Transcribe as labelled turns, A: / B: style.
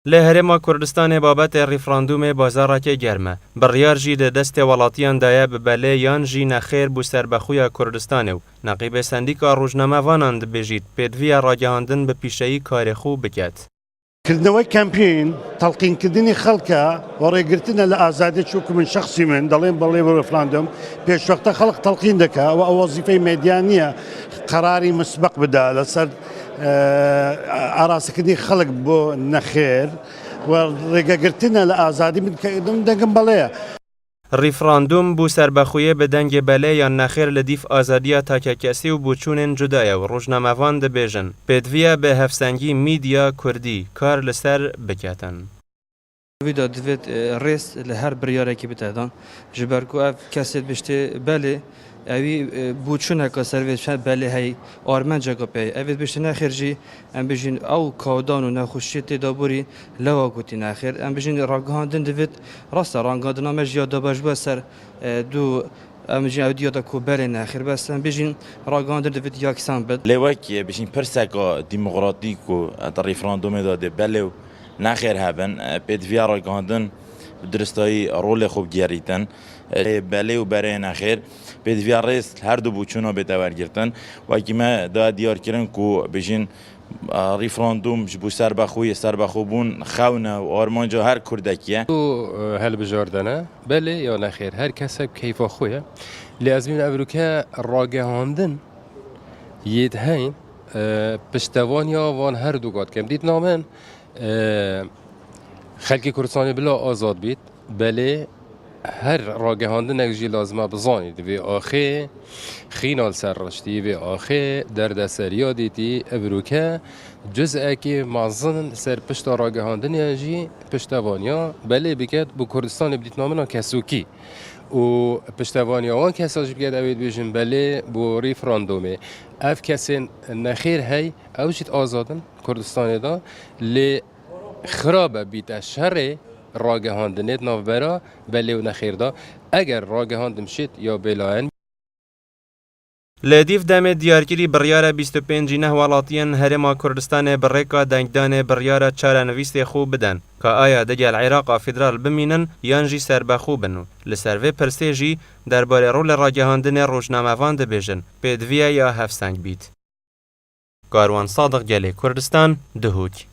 A: لی هرما کردستان بابت ریفراندوم بازار که گرمه. بریار جی ده دست ولاتیان دایه ببله یان جی نخیر بو سربخوی کردستانه و نقیب سندیکا روزنامه وانند بجید پیدوی راگهاندن به پیشهی کار خوب بکد.
B: کردنەوەی کەمپین تەڵقینکردنی خەڵکە و ڕێگرتنە لە ئازادی چووکە من شخصی من دەڵێن بەڵێ بۆ ڕێفراندۆم پێشوەختە خەڵک تەڵقین دەکا و ئەو وەزیفەی مێدیا نییە قەراری مسبق بدا لەسەر ئاراسەکردنی خەڵک بۆ نەخێر و ڕێگەگرتنە لە ئازادی من دەگەم بەڵەیە.
A: ریفراندوم بو سربخویه به دنگ بله یا نخیر لدیف آزادیا تاکه کسی و بوچونن جدایه و روزنامه‌وان دبیجن. پیدویه به هفسنگی میدیا کردی کار لسر بکتن.
C: ویدا دوید ریس لهر بریاره کی بتدان. جبرکو اف کسی بشته بله. اوی بوچونه که سرویس بله هی آرمان جگا پی. اوی بشته نخیرجی ام بجین او کودان و نخوشی تدابری لوا گوتی نخیر. ام بجین راگهاندن دوید راست راگهاندن آمش یاد باش بسر دو ام بجین اودی یاد کو بله نخیر بس ام بجین راگهاندن دوید یکسان بد.
D: لواکی بجین پرسکا دموکراتیک و ریفراندوم داده بله نخیر هبن پیدوی راگهاندن درستایی رول خوب گیریدن بله و برای نخیر پیدوی ریس هر دو بوچونا بتوار گرتن و که ما دا دیار کردن که بجین ریفراندوم جبو سربخو بون خونه و آرمانجا هر کردکیه
E: هل بجاردنه بله یا نخیر هر کس کیف خویه لازمین ابروکه راگهاندن ید هین پشتوانی وان هر دو گات کم دید نامن خلقی کردستانی بلا آزاد بید بله هر راگهاندن اگجی لازمه بزانید و آخه خینال سر رشتی و آخه دردسریا دیتی ابروکه جزء که معظن سر پشت راگهاندن اگجی پشتوانیا بله بکد بو کردستان بدیت نامنا کسوکی و پشتوانیا وان کساج بکد اوید بیشن بله بو ریفراندومه اف کسین نخیر هی اوشید آزادن کردستانی دا لی خرابه بیت شهر راگهاندنیت نوبرا بله و نخیر دا اگر راگهاندم شد یا بلاین
A: لدیف دم دیارگیری بریار 25 نه ولاتیان هرما کردستان برکا دنگدان بریار چارنویست خوب بدن که آیا دگل عراق فدرال بمینن یانجی سربخو بنو لسروی پرسیجی درباره رول راگهاندن روزنامه‌وان دبیجن پیدویه یا هفسنگ بیت. کاروان صادق گلی کردستان دهوک